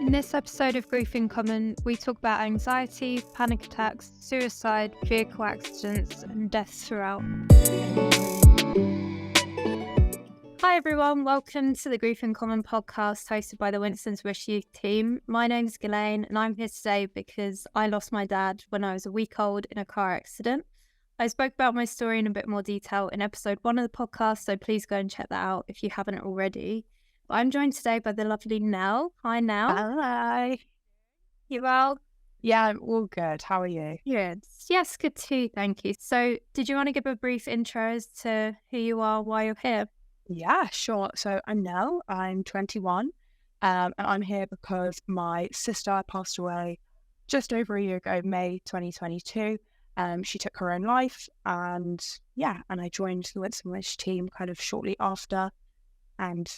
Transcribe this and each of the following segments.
In this episode of Grief in Common, we talk about anxiety, panic attacks, suicide, vehicle accidents, and deaths throughout. Hi everyone, welcome to the Grief in Common podcast hosted by the Winston's Wish Youth team. My name is Ghislaine and I'm here today because I lost my dad when I was a week old in a car accident. I spoke about my story in a bit more detail in episode 1 of the podcast, so please go and check that out if you haven't already. I'm joined today by the lovely Nell. Hi, Nell. Hi. You well? Yeah, I'm all good. How are you? Good. Yes, good too, thank you. So, did you want to give a brief intro as to who you are, why you're here? Yeah, sure. So I'm Nell. I'm 21, and I'm here because my sister passed away just over a year ago, May 2022. She took her own life, and I joined the Winston Wish team kind of shortly after. And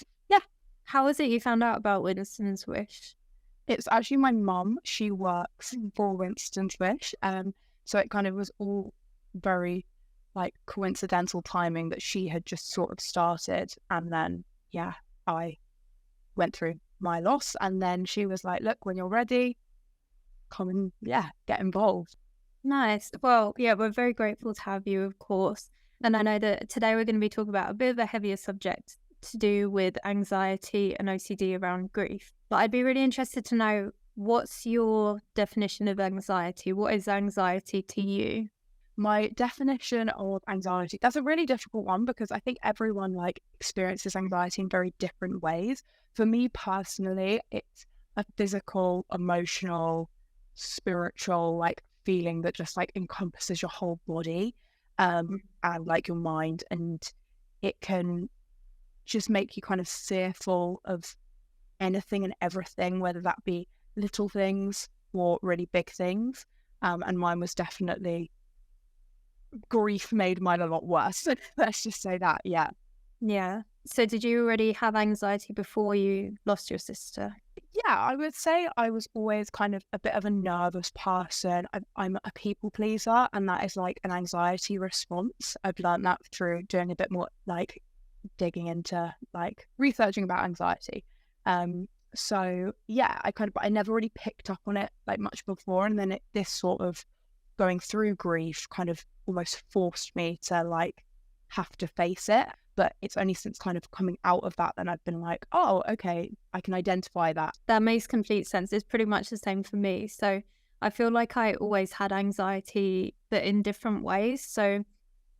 How was it you found out about Winston's Wish? it's actually my mum. She works for Winston's Wish. So it kind of was all very coincidental timing that she had just sort of started, and then I went through my loss, and then she was like, look, when you're ready, come and get involved. Nice. Well, yeah, we're very grateful to have you, of course. And I know that today we're going to be talking about a bit of a heavier subject to do with anxiety and OCD around grief. But I'd be really interested to know, what's your definition of anxiety? What is anxiety to you? My definition of anxiety, that's a really difficult one because I think everyone experiences anxiety in very different ways. For me personally, it's a physical, emotional, spiritual feeling that just encompasses your whole body and your mind, and it can just make you kind of fearful of anything and everything, whether that be little things or really big things. And mine was definitely, grief made mine a lot worse. Let's just say that, yeah. Yeah. So did you already have anxiety before you lost your sister? Yeah, I would say I was always kind of a bit of a nervous person. I'm a people pleaser, and that is an anxiety response. I've learned that through doing a bit more digging into researching about anxiety. So yeah, I never really picked up on it much before, and then this sort of going through grief kind of almost forced me to have to face it. But it's only since kind of coming out of that I've been like, oh, okay, I can identify that. That makes complete sense. It's pretty much the same for me. So I feel like I always had anxiety, but in different ways. So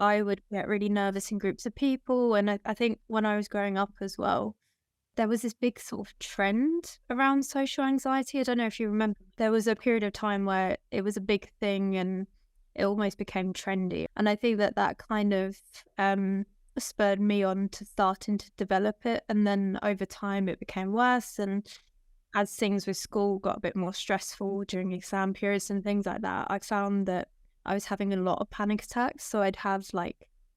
I would get really nervous in groups of people. And I think when I was growing up as well, there was this big sort of trend around social anxiety. I don't know if you remember, there was a period of time where it was a big thing and it almost became trendy. And I think that kind of spurred me on to starting to develop it. And then over time it became worse. And as things with school got a bit more stressful during exam periods and things like that, I found that I was having a lot of panic attacks. So I'd have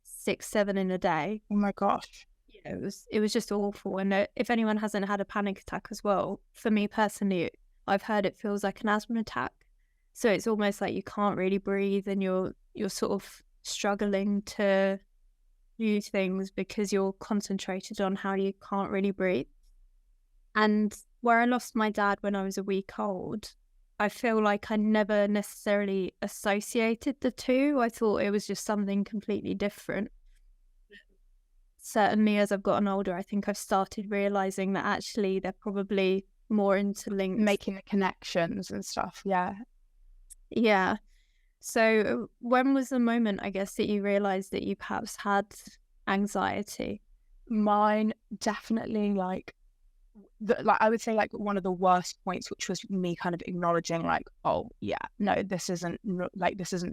6, 7 in a day. Oh my gosh. It was just awful. And if anyone hasn't had a panic attack as well, for me personally, I've heard it feels like an asthma attack. So it's almost like you can't really breathe, and you're sort of struggling to do things because you're concentrated on how you can't really breathe. And where I lost my dad when I was a week old, I feel like I never necessarily associated the two. I thought it was just something completely different. Certainly as I've gotten older, I think I've started realising that actually they're probably more interlinked. Making the connections and stuff, yeah. Yeah. So when was the moment, I guess, that you realised that you perhaps had anxiety? Mine definitely I would say one of the worst points, which was me kind of acknowledging oh yeah, no, this isn't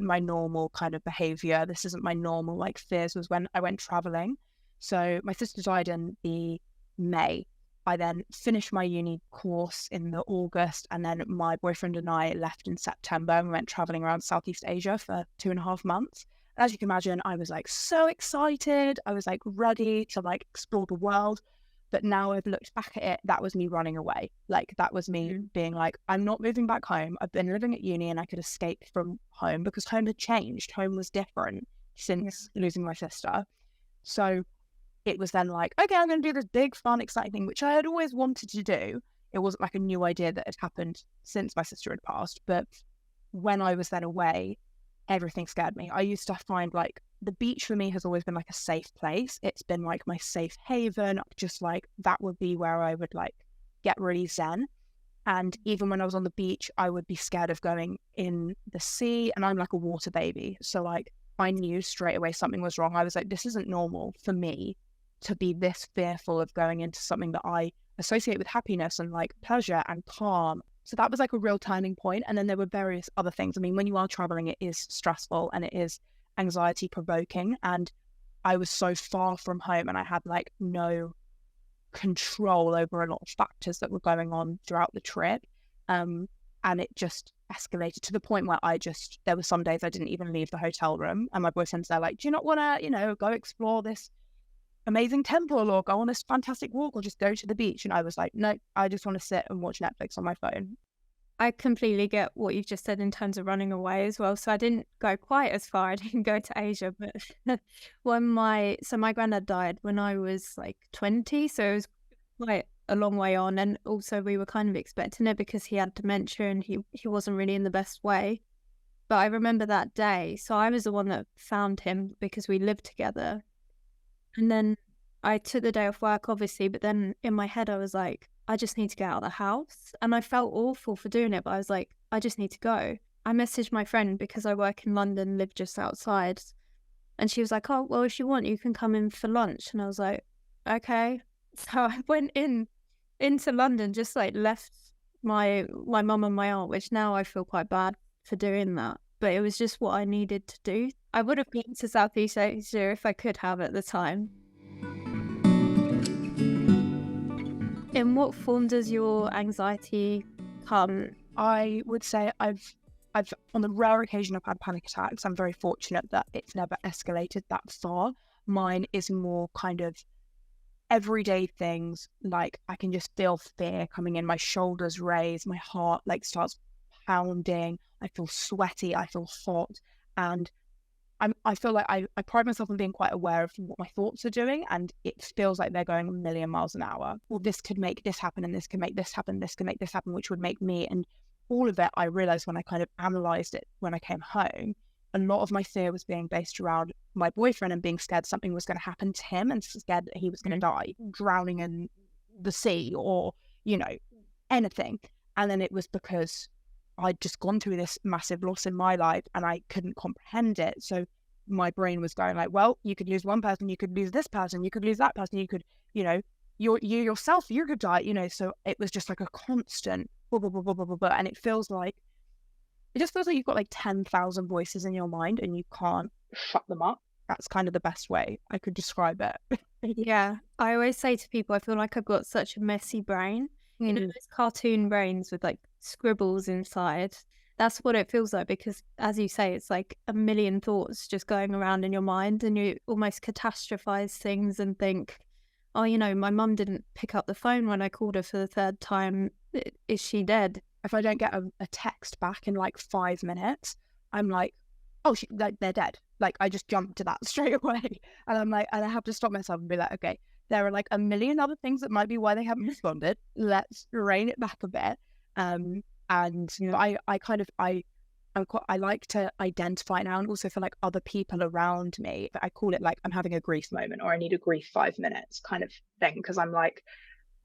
my normal kind of behaviour. This isn't my normal fears, was when I went travelling. So my sister died in the May. I then finished my uni course in the August, and then my boyfriend and I left in September and we went travelling around Southeast Asia for 2.5 months. And as you can imagine, I was so excited. I was ready to explore the world. But now I've looked back at it, that was me running away. That was me being I'm not moving back home. I've been living at uni and I could escape from home because home had changed. Home was different since losing my sister. So it was then okay, I'm going to do this big, fun, exciting thing, which I had always wanted to do. it wasn't like a new idea that had happened since my sister had passed. But when I was then away, everything scared me. I used to find like the beach for me has always been like a safe place. It's been like my safe haven. Just like that would be where I would like get really zen. And even when I was on the beach, I would be scared of going in the sea, and I'm like a water baby. So like I knew straight away something was wrong. I was like, this isn't normal for me to be this fearful of going into something that I associate with happiness and like pleasure and calm. So that was like a real turning point. And then there were various other things. I mean, when you are traveling, it is stressful and it is anxiety provoking. And I was so far from home and I had like no control over a lot of factors that were going on throughout the trip. And it just escalated to the point where there were some days I didn't even leave the hotel room. And my boyfriend's there like, do you not want to, go explore this amazing temple or go on this fantastic walk or just go to the beach? And I was like, no, I just want to sit and watch Netflix on my phone. I completely get what you've just said in terms of running away as well. So I didn't go quite as far. I didn't go to Asia, but my granddad died when I was like 20. So it was quite a long way on. And also we were kind of expecting it because he had dementia and he wasn't really in the best way. But I remember that day. So I was the one that found him because we lived together. And then I took the day off work, obviously. But then in my head, I was like, I just need to get out of the house. And I felt awful for doing it, but I was like, I just need to go. I messaged my friend because I work in London, live just outside. And she was like, oh, well, if you want, you can come in for lunch. And I was like, okay. So I went into London, just like left my mum and my aunt, which now I feel quite bad for doing that. But it was just what I needed to do. I would have been to Southeast Asia if I could have at the time. In what form does your anxiety come? I would say I've on the rare occasion I've had panic attacks. I'm very fortunate that it's never escalated that far. Mine is more kind of everyday things. Like I can just feel fear coming in, my shoulders raise, my heart like starts pounding, I feel sweaty, I feel hot, and I feel like I pride myself on being quite aware of what my thoughts are doing, and it feels like they're going a million miles an hour. Well, this could make this happen, and this could make this happen, this could make this happen, which would make me, and all of it, I realized when I kind of analyzed it when I came home, a lot of my fear was being based around my boyfriend and being scared something was going to happen to him and scared that he was going to die, drowning in the sea or, anything. And then it was because I'd just gone through this massive loss in my life and I couldn't comprehend it. So my brain was going like, well, you could lose one person, you could lose this person, you could lose that person, you could, you yourself, you could die, so it was just like a constant blah, blah, blah, blah, blah, blah, blah. And it just feels like you've got like 10,000 voices in your mind and you can't shut them up. That's kind of the best way I could describe it. Yeah. I always say to people, I feel like I've got such a messy brain. Those cartoon brains with like scribbles inside. That's what it feels like because, as you say, it's like a million thoughts just going around in your mind and you almost catastrophize things and think, oh, my mum didn't pick up the phone when I called her for the third time. Is she dead? If I don't get a text back in like 5 minutes, I'm like, oh, they're dead. Like I just jump to that straight away. And I'm like, and I have to stop myself and be like, okay, there are like a million other things that might be why they haven't responded. Let's rein it back a bit. I like to identify now and also for like other people around me. I call it like I'm having a grief moment or I need a grief 5 minutes kind of thing. Because I'm like,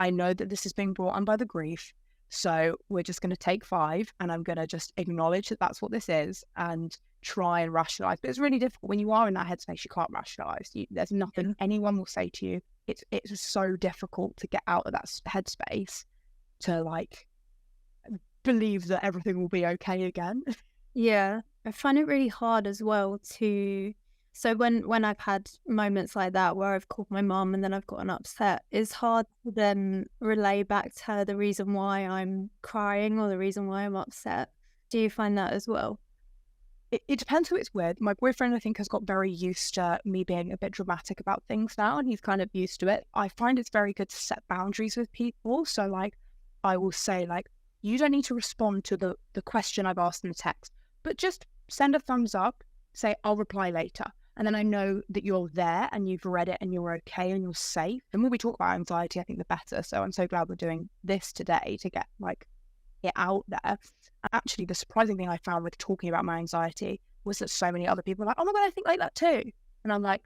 I know that this is being brought on by the grief. So we're just going to take 5 and I'm going to just acknowledge that that's what this is and try and rationalize. But it's really difficult when you are in that headspace. You can't rationalize. There's nothing anyone will say to you. It's so difficult to get out of that headspace to like believe that everything will be okay again. Yeah, I find it really hard as well so when I've had moments like that where I've called my mum and then I've gotten upset, it's hard to then relay back to her the reason why I'm crying or the reason why I'm upset. Do you find that as well? It depends who it's with. My boyfriend, I think, has got very used to me being a bit dramatic about things now, and he's kind of used to it. I find it's very good to set boundaries with people. So, like, I will say, like, you don't need to respond to the question I've asked in the text, but just send a thumbs up, say, I'll reply later. And then I know that you're there and you've read it and you're okay and you're safe. The more we talk about anxiety, I think the better. So I'm so glad we're doing this today to get like it out there. And actually, the surprising thing I found with talking about my anxiety was that so many other people were like, oh my God, I think like that too. And I'm like,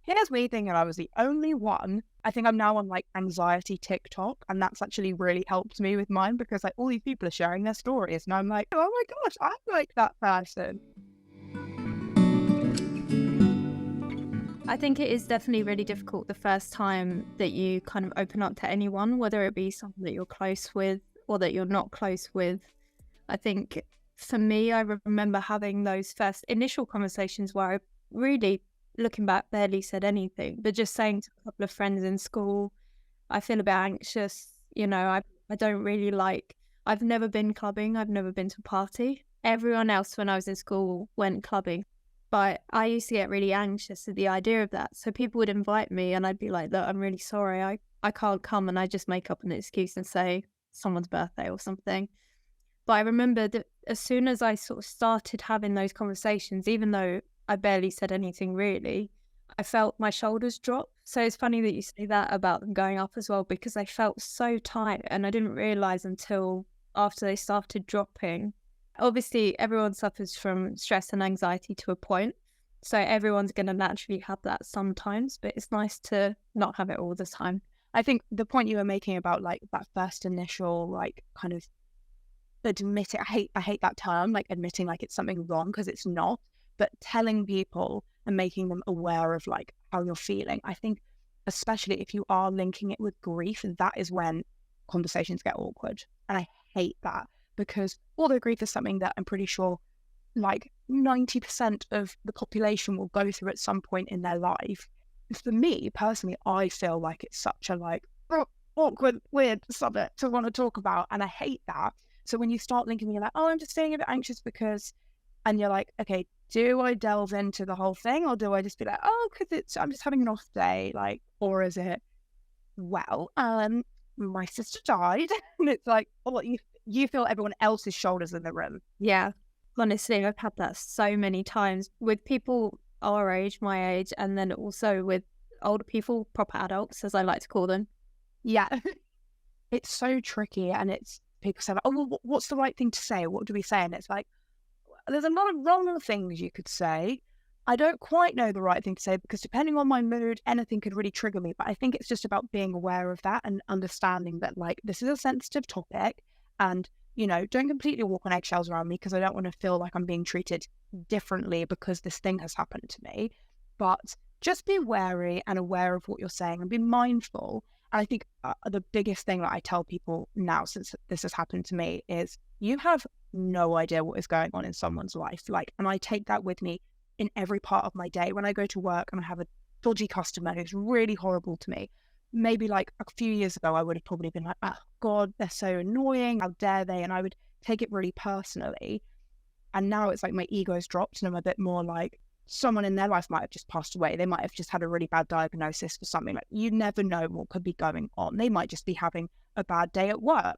here's me thinking I was the only one. I think I'm now on like anxiety TikTok, and that's actually really helped me with mine because like all these people are sharing their stories and I'm like, oh my gosh, I'm like that person. I think it is definitely really difficult the first time that you kind of open up to anyone, whether it be someone that you're close with or that you're not close with. I think for me, I remember having those first initial conversations where I really, looking back, barely said anything, but just saying to a couple of friends in school, I feel a bit anxious, I don't really like, I've never been clubbing, I've never been to a party. Everyone else when I was in school went clubbing, but I used to get really anxious at the idea of that. So people would invite me and I'd be like, look, I'm really sorry, I can't come, and I just make up an excuse and say someone's birthday or something. But I remember that as soon as I sort of started having those conversations, even though I barely said anything really, I felt my shoulders drop. So it's funny that you say that about them going up as well, because they felt so tight and I didn't realise until after they started dropping. Obviously, everyone suffers from stress and anxiety to a point. So everyone's going to naturally have that sometimes, but it's nice to not have it all the time. I think the point you were making about like that first initial like kind of admitting, I hate that term, like admitting like it's something wrong, because it's not, but telling people and making them aware of like how you're feeling. I think especially if you are linking it with grief, that is when conversations get awkward. And I hate that, because although grief is something that I'm pretty sure like 90% of the population will go through at some point in their life, for me personally, I feel like it's such a like awkward, weird subject to want to talk about, and I hate that. So when you start linking, you're like, oh, I'm just feeling a bit anxious because, and you're like, okay, do I delve into the whole thing, or do I just be like, oh, because I'm just having an off day, like, or is it, well, my sister died, and it's like, oh, you feel everyone else's shoulders in the room. Yeah, honestly, I've had that so many times with people our age, my age, and then also with older people, proper adults, as I like to call them. Yeah, it's so tricky, and it's people say like, oh, well, what's the right thing to say? What do we say? And it's like, there's a lot of wrong things you could say. I don't quite know the right thing to say, because depending on my mood, anything could really trigger me. But I think it's just about being aware of that and understanding that like this is a sensitive topic, and don't completely walk on eggshells around me, because I don't want to feel like I'm being treated differently because this thing has happened to me. But just be wary and aware of what you're saying and be mindful. And I think the biggest thing that I tell people now, since this has happened to me, is you have no idea what is going on in someone's life. Like, and I take that with me in every part of my day. When I go to work and I have a dodgy customer who's really horrible to me, maybe like a few years ago, I would have probably been like, oh God, they're so annoying, how dare they? And I would take it really personally. And now it's like my ego's dropped and I'm a bit more like, someone in their life might have just passed away. They might have just had a really bad diagnosis for something. Like, you never know what could be going on. They might just be having a bad day at work.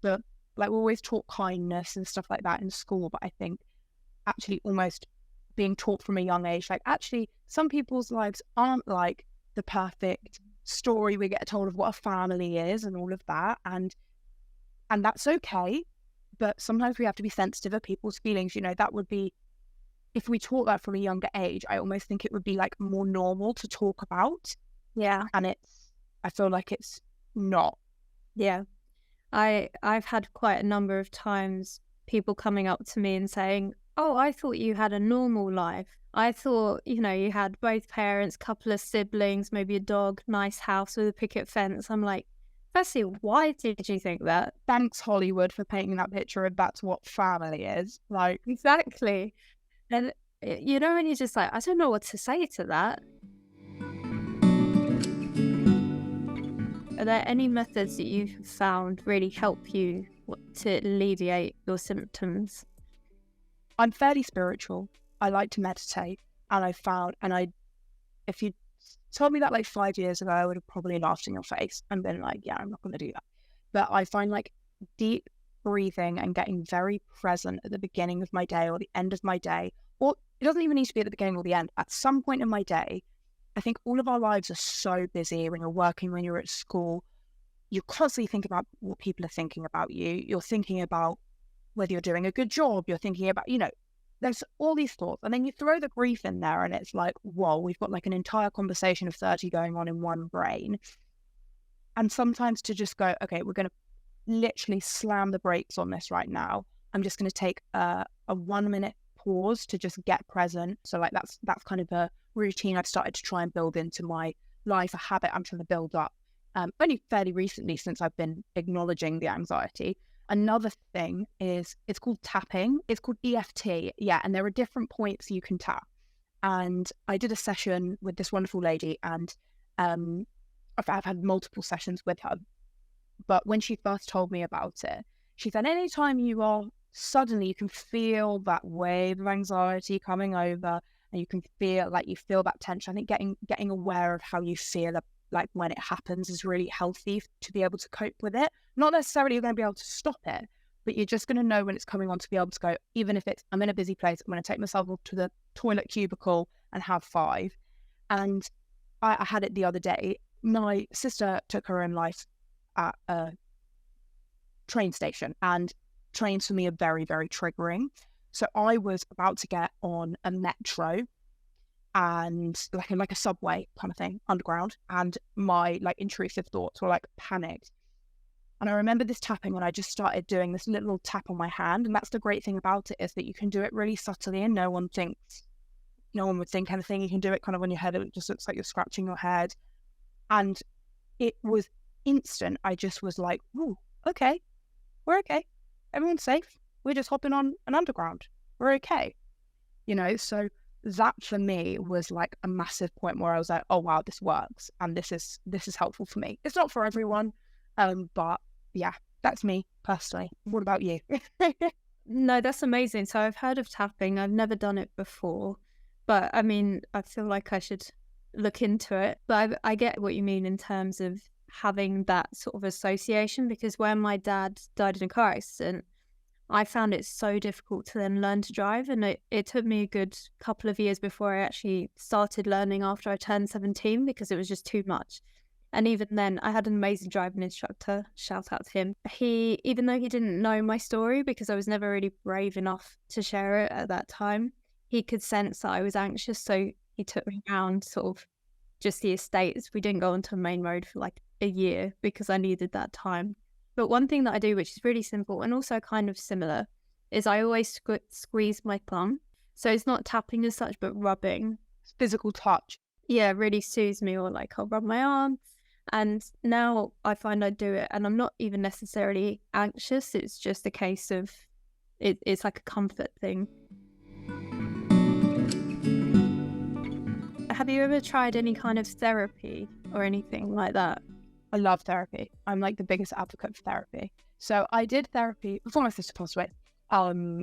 But like, we always taught kindness and stuff like that in school. But I think actually almost being taught from a young age, like actually some people's lives aren't like the perfect story we get told of what a family is and all of that. And that's okay. But sometimes we have to be sensitive of people's feelings. That would be, if we taught that from a younger age, I almost think it would be like more normal to talk about. Yeah. And I feel like it's not. Yeah. I've had quite a number of times people coming up to me and saying, oh, I thought you had a normal life. I thought, you had both parents, couple of siblings, maybe a dog, nice house with a picket fence. I'm like, firstly, why did you think that? Thanks, Hollywood, for painting that picture of that's what family is. Like, exactly. And, and you're just like, I don't know what to say to that. Are there any methods that you've found really help you to alleviate your symptoms? I'm fairly spiritual. I like to meditate. And if you told me that like 5 years ago, I would have probably laughed in your face and been like, yeah, I'm not going to do that. But I find like deep breathing and getting very present at the beginning of my day or the end of my day or it doesn't even need to be at the beginning or the end. At some point in my day, I think all of our lives are so busy. When you're working, when you're at school, you constantly think about what people are thinking about you. You're thinking about whether you're doing a good job. You're thinking about, there's all these thoughts. And then you throw the grief in there and it's like, whoa, we've got like an entire conversation of 30 going on in one brain. And sometimes to just go, okay, we're going to literally slam the brakes on this right now. I'm just going to take a 1 minute pause to just get present. So like that's kind of a routine I've started to try and build into my life, a habit I'm trying to build up. Only fairly recently, since I've been acknowledging the anxiety. Another thing is it's called tapping. It's called EFT. Yeah. And there are different points you can tap. And I did a session with this wonderful lady, and I've had multiple sessions with her. But when she first told me about it, she said, anytime you can feel that wave of anxiety coming over, and you can feel that tension. I think getting aware of how you feel like when it happens is really healthy to be able to cope with it. Not necessarily you're going to be able to stop it, but you're just going to know when it's coming on to be able to go, even if it's, I'm in a busy place, I'm going to take myself up to the toilet cubicle and have 5. And I had it the other day. My sister took her own life at a train station, and trains for me are very, very triggering. So I was about to get on a metro and like a subway kind of thing, underground, and my like intrusive thoughts were like panicked. And I remember this tapping, and I just started doing this little tap on my hand. And that's the great thing about it, is that you can do it really subtly and no one would think anything. You can do it kind of on your head. It just looks like you're scratching your head. And it was instant. I just was like, ooh, okay, we're okay. Everyone's safe. We're just hopping on an underground. We're okay. So that for me was like a massive point where I was like, oh wow, this works. And this is helpful for me. It's not for everyone. But yeah, that's me personally. What about you? No, that's amazing. So I've heard of tapping. I've never done it before, but I mean, I feel like I should look into it. But I get what you mean in terms of having that sort of association, because when my dad died in a car accident, I found it so difficult to then learn to drive. And it took me a good couple of years before I actually started learning after I turned 17, because it was just too much. And even then, I had an amazing driving instructor, shout out to him. Even though he didn't know my story, because I was never really brave enough to share it at that time, he could sense that I was anxious. So he took me around sort of just the estates. We didn't go onto a main road for like a year because I needed that time. But one thing that I do, which is really simple and also kind of similar, is I always squeeze my thumb. So it's not tapping as such, but rubbing. Physical touch. Yeah, really soothes me. Or like I'll rub my arm. And now I find I do it and I'm not even necessarily anxious. It's just a case of, it's like a comfort thing. Have you ever tried any kind of therapy or anything like that? I love therapy. I'm like the biggest advocate for therapy. So I did therapy before my sister passed away.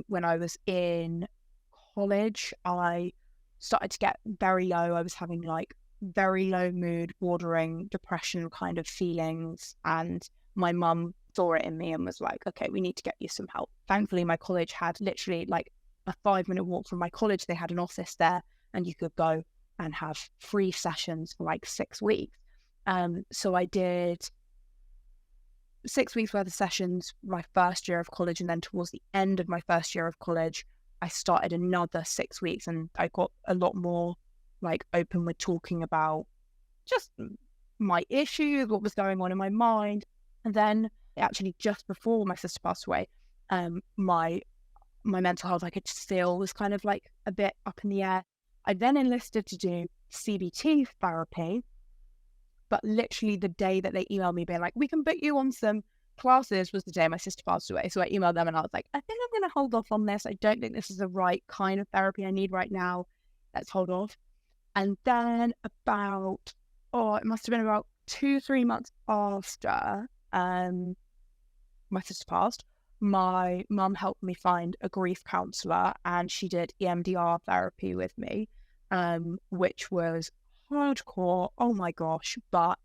When I was in college, I started to get very low. I was having like very low mood, bordering depression kind of feelings. And my mum saw it in me and was like, okay, we need to get you some help. Thankfully, my college had literally like a 5-minute walk from my college. They had an office there and you could go and have free sessions for like 6 weeks. So I did 6 weeks worth of sessions my first year of college. And then towards the end of my first year of college, I started another 6 weeks, and I got a lot more like open with talking about just my issues, what was going on in my mind. And then actually just before my sister passed away, my mental health I could feel was kind of like a bit up in the air. I then enlisted to do CBT therapy, but literally the day that they emailed me being like, we can put you on some classes, was the day my sister passed away. So I emailed them and I was like, I think I'm going to hold off on this. I don't think this is the right kind of therapy I need right now. Let's hold off. And then it must have been about 2-3 months after my sister passed, my mum helped me find a grief counsellor, and she did EMDR therapy with me, which was hardcore. Oh my gosh. But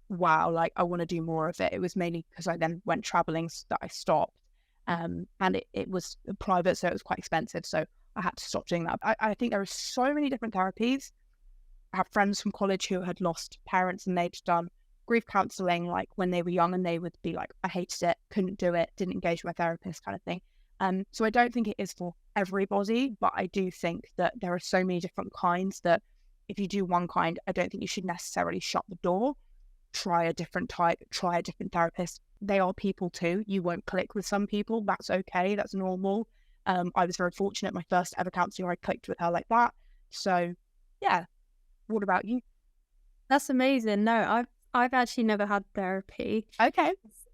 wow, like I want to do more of it. It was mainly because I then went traveling that I stopped. And it was private, so it was quite expensive. So I had to stop doing that. I think there are so many different therapies. I have friends from college who had lost parents and they'd done grief counselling like when they were young, and they would be like, I hated it, couldn't do it, didn't engage with my therapist, kind of thing. So I don't think it is for everybody, but I do think that there are so many different kinds that if you do one kind, I don't think you should necessarily shut the door. Try a different type, try a different therapist. They are people too. You won't click with some people. That's okay. That's normal. I was very fortunate. My first ever counsellor, I clicked with her like that. So yeah. What about you? That's amazing. No, I've actually never had therapy. Okay.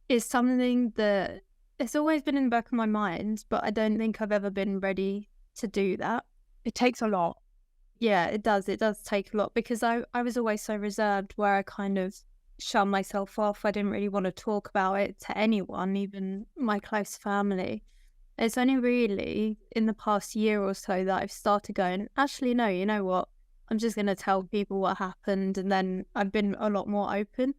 It's something that it's always been in the back of my mind, but I don't think I've ever been ready to do that. It takes a lot. Yeah, it does. It does take a lot because I was always so reserved where I kind of shut myself off. I didn't really want to talk about it to anyone, even my close family. It's only really in the past year or so that I've started going, actually, no, you know what? I'm just going to tell people what happened. And then I've been a lot more open.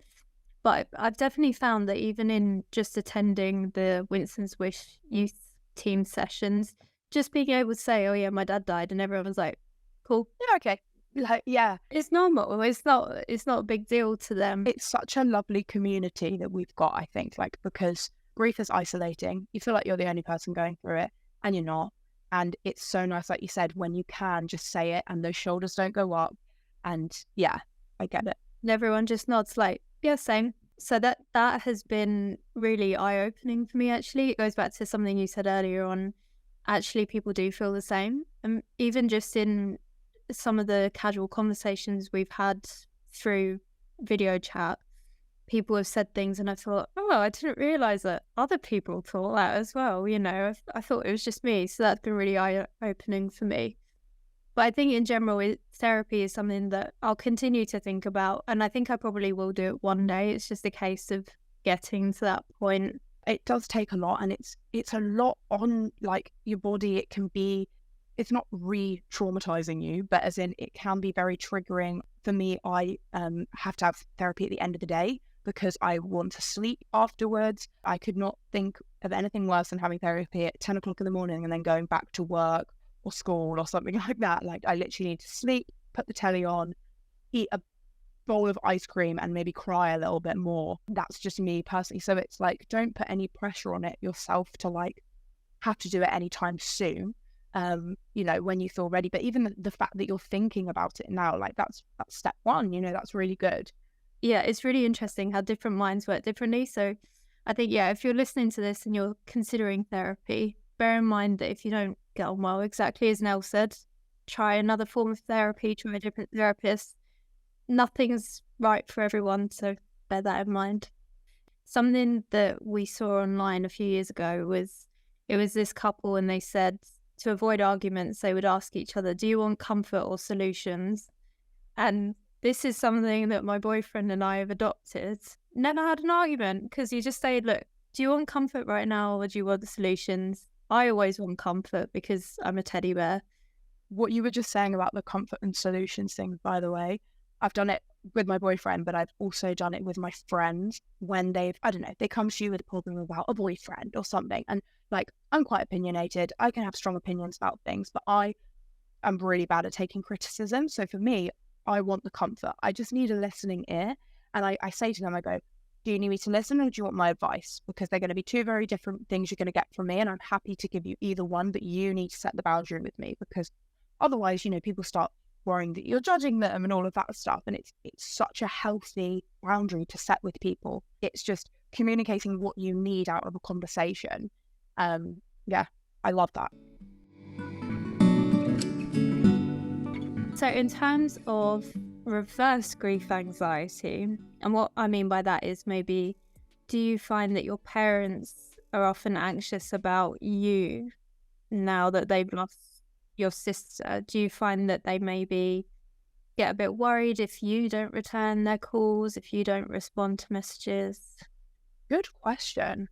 But I've definitely found that even in just attending the Winston's Wish youth team sessions, just being able to say, oh yeah, my dad died, and everyone was like, cool. Yeah, okay. Like, yeah. It's normal. It's not a big deal to them. It's such a lovely community that we've got, I think, like, because grief is isolating. You feel like you're the only person going through it, and you're not. And it's so nice, like you said, when you can just say it and those shoulders don't go up. And yeah, I get it. And everyone just nods like, yeah, same. So that has been really eye-opening for me, actually. It goes back to something you said earlier on. Actually, people do feel the same. Even just in some of the casual conversations we've had through video chat, people have said things and I thought, oh, I didn't realise that other people thought that as well. You know, I thought it was just me. So that's been really eye-opening for me. But I think in general, therapy is something that I'll continue to think about. And I think I probably will do it one day. It's just a case of getting to that point. It does take a lot, and it's a lot on like your body. It can be, it's not re-traumatizing you, but as in it can be very triggering. For me, I have to have therapy at the end of the day because I want to sleep afterwards. I could not think of anything worse than having therapy at 10 o'clock in the morning and then going back to work or school or something like that. Like, I literally need to sleep, put the telly on, eat a bowl of ice cream and maybe cry a little bit more. That's just me personally. So it's like, don't put any pressure on it yourself to like have to do it anytime soon. You know, when you feel ready. But even the fact that you're thinking about it now, like that's step one, you know, that's really good. Yeah, it's really interesting how different minds work differently. So I think, yeah, if you're listening to this and you're considering therapy, bear in mind that if you don't get on well, exactly as Nell said, try another form of therapy, try a different therapist. Nothing's right for everyone, so bear that in mind. Something that we saw online a few years ago was, it was this couple and they said to avoid arguments, they would ask each other, do you want comfort or solutions? And this is something that my boyfriend and I have adopted. Never had an argument because you just say, look, do you want comfort right now or do you want the solutions? I always want comfort because I'm a teddy bear. What you were just saying about the comfort and solutions thing, by the way, I've done it with my boyfriend, but I've also done it with my friends when they've, I don't know, they come to you with a problem about a boyfriend or something. And like, I'm quite opinionated. I can have strong opinions about things, but I am really bad at taking criticism. So for me, I want the comfort. I just need a listening ear. And I say to them, I go, do you need me to listen or do you want my advice? Because they're going to be two very different things you're going to get from me. And I'm happy to give you either one, but you need to set the boundary with me because otherwise, you know, people start worrying that you're judging them and all of that stuff. And it's such a healthy boundary to set with people. It's just communicating what you need out of a conversation. Yeah, I love that. So in terms of reverse grief anxiety, and what I mean by that is maybe, do you find that your parents are often anxious about you now that they've lost your sister? Do you find that they maybe get a bit worried if you don't return their calls, if you don't respond to messages? Good question.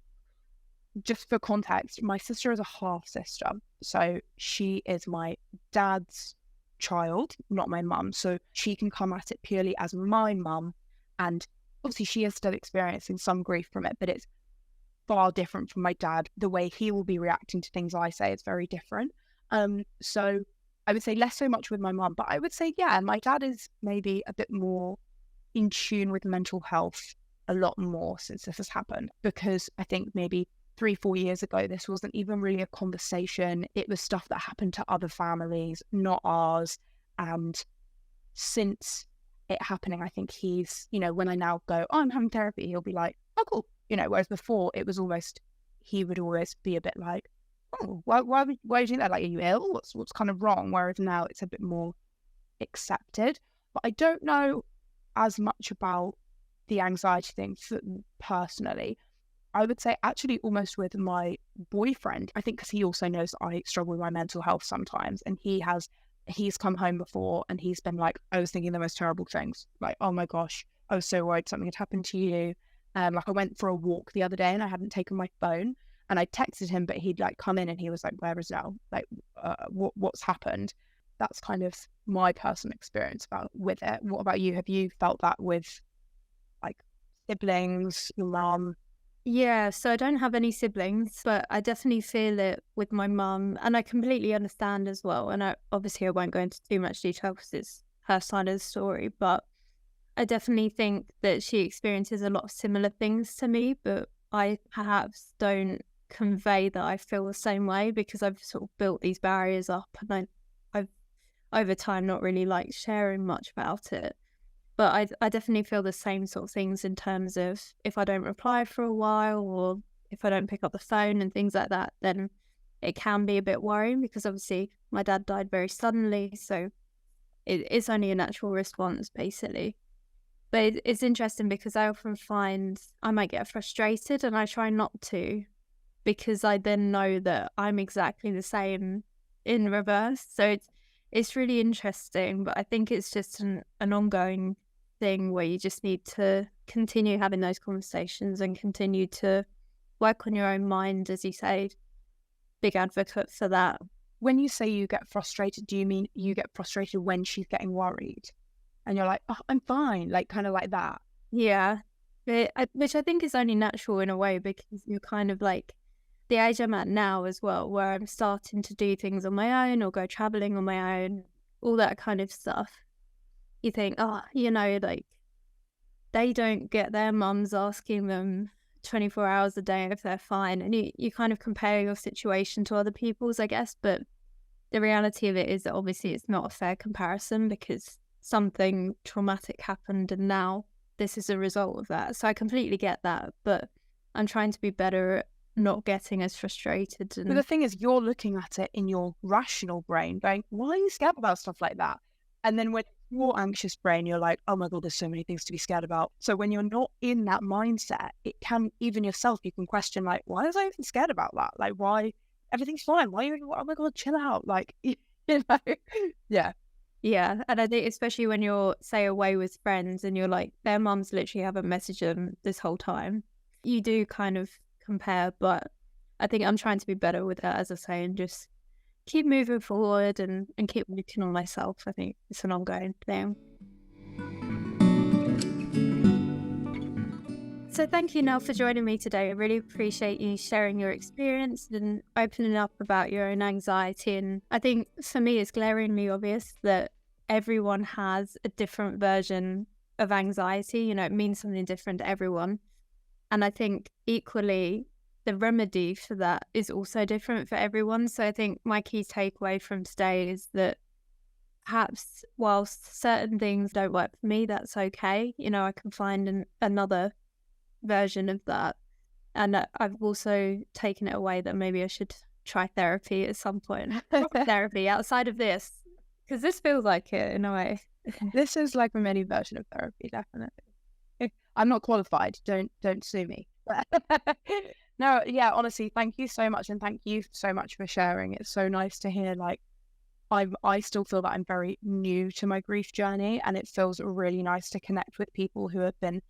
Just for context, my sister is a half sister. So she is my dad's child, not my mum. So she can come at it purely as my mum. And obviously she is still experiencing some grief from it, but it's far different from my dad. The way he will be reacting to things I say is very different. So I would say less so much with my mum, but I would say, yeah, my dad is maybe a bit more in tune with mental health a lot more since this has happened, because I think maybe 3-4 years ago, this wasn't even really a conversation. It was stuff that happened to other families, not ours. And since it happening, I think he's, when I now go, oh, I'm having therapy, he'll be like, oh, cool. Whereas before it was almost, he would always be a bit like, oh, why are you doing that? Like, are you ill? What's kind of wrong? Whereas now it's a bit more accepted. But I don't know as much about the anxiety thing personally. I would say actually almost with my boyfriend, I think because he also knows that I struggle with my mental health sometimes, and he's come home before and he's been like, I was thinking the most terrible things. Like, oh my gosh, I was so worried something had happened to you. Like I went for a walk the other day and I hadn't taken my phone, and I texted him, but he'd like come in and he was like, where is Nell? Like, what's happened? That's kind of my personal experience with it. What about you? Have you felt that with like siblings, your mum? Yeah, so I don't have any siblings, but I definitely feel it with my mum, and I completely understand as well. And obviously I won't go into too much detail because it's her side of the story, but I definitely think that she experiences a lot of similar things to me, but I perhaps don't convey that I feel the same way because I've sort of built these barriers up, and I've over time not really like sharing much about it. But I definitely feel the same sort of things in terms of if I don't reply for a while or if I don't pick up the phone and things like that, then it can be a bit worrying because obviously my dad died very suddenly. So it's only a natural response, basically. But it's interesting because I often find I might get frustrated and I try not to, because I then know that I'm exactly the same in reverse. So it's really interesting, but I think it's just an ongoing thing where you just need to continue having those conversations and continue to work on your own mind, as you say. Big advocate for that. When you say you get frustrated, do you mean you get frustrated when she's getting worried and you're like, oh, I'm fine, like kind of like that? Yeah, which I think is only natural in a way because you're kind of like the age I'm at now as well, where I'm starting to do things on my own or go traveling on my own, all that kind of stuff. You think, oh, like they don't get their mums asking them 24 hours a day if they're fine. And you kind of compare your situation to other people's, I guess. But the reality of it is that obviously it's not a fair comparison because something traumatic happened and now this is a result of that. So I completely get that. But I'm trying to be better at not getting as frustrated. But the thing is, you're looking at it in your rational brain going, why are you scared about stuff like that? And then when your anxious brain, you're like, oh my God, there's so many things to be scared about. So when you're not in that mindset, it can, even yourself, you can question like, why was I even scared about that? Like, why? Everything's fine. Why are you, oh my God, chill out. Like, yeah. Yeah. And I think especially when you're, say, away with friends and you're like, their mums literally haven't messaged them this whole time. You do kind of compare, but I think I'm trying to be better with that, as I say, and just keep moving forward and keep working on myself. I think it's an ongoing thing. So thank you, Nell, for joining me today. I really appreciate you sharing your experience and opening up about your own anxiety. And I think for me, it's glaringly obvious that everyone has a different version of anxiety. It means something different to everyone. And I think equally, the remedy for that is also different for everyone. So I think my key takeaway from today is that perhaps whilst certain things don't work for me, that's okay. I can find another version of that. And I've also taken it away that maybe I should try therapy at some point. Therapy outside of this, because this feels like it in a way. This is like a mini version of therapy, definitely. I'm not qualified. Don't sue me. No, yeah, honestly, thank you so much. And thank you so much for sharing. It's so nice to hear, like, I still feel that I'm very new to my grief journey, and it feels really nice to connect with people who have been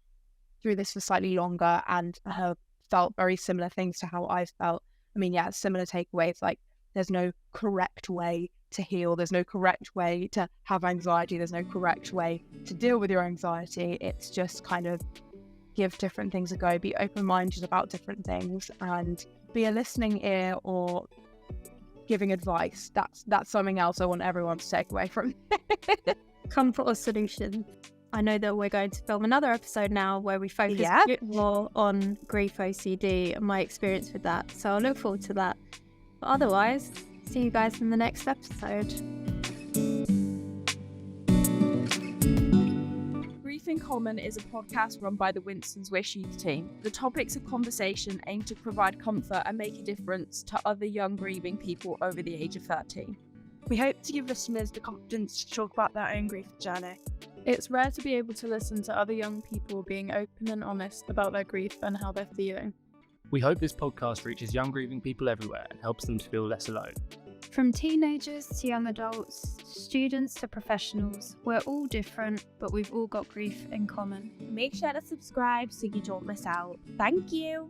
through this for slightly longer and have felt very similar things to how I've felt. I mean, yeah, similar takeaways, like there's no correct way to heal. There's no correct way to have anxiety. There's no correct way to deal with your anxiety. It's just kind of give different things a go, be open-minded about different things, and be a listening ear or giving advice. That's something else I want everyone to take away from. Comfort or solution. I know that we're going to film another episode now where we focus a bit more on grief OCD and my experience with that. So I'll look forward to that. But otherwise, see you guys in the next episode. Grief in Common is a podcast run by the Winston's Wish Youth team. The topics of conversation aim to provide comfort and make a difference to other young grieving people over the age of 13. We hope to give listeners the confidence to talk about their own grief journey. It's rare to be able to listen to other young people being open and honest about their grief and how they're feeling. We hope this podcast reaches young grieving people everywhere and helps them to feel less alone. From teenagers to young adults, students to professionals, we're all different, but we've all got grief in common. Make sure to subscribe so you don't miss out. Thank you.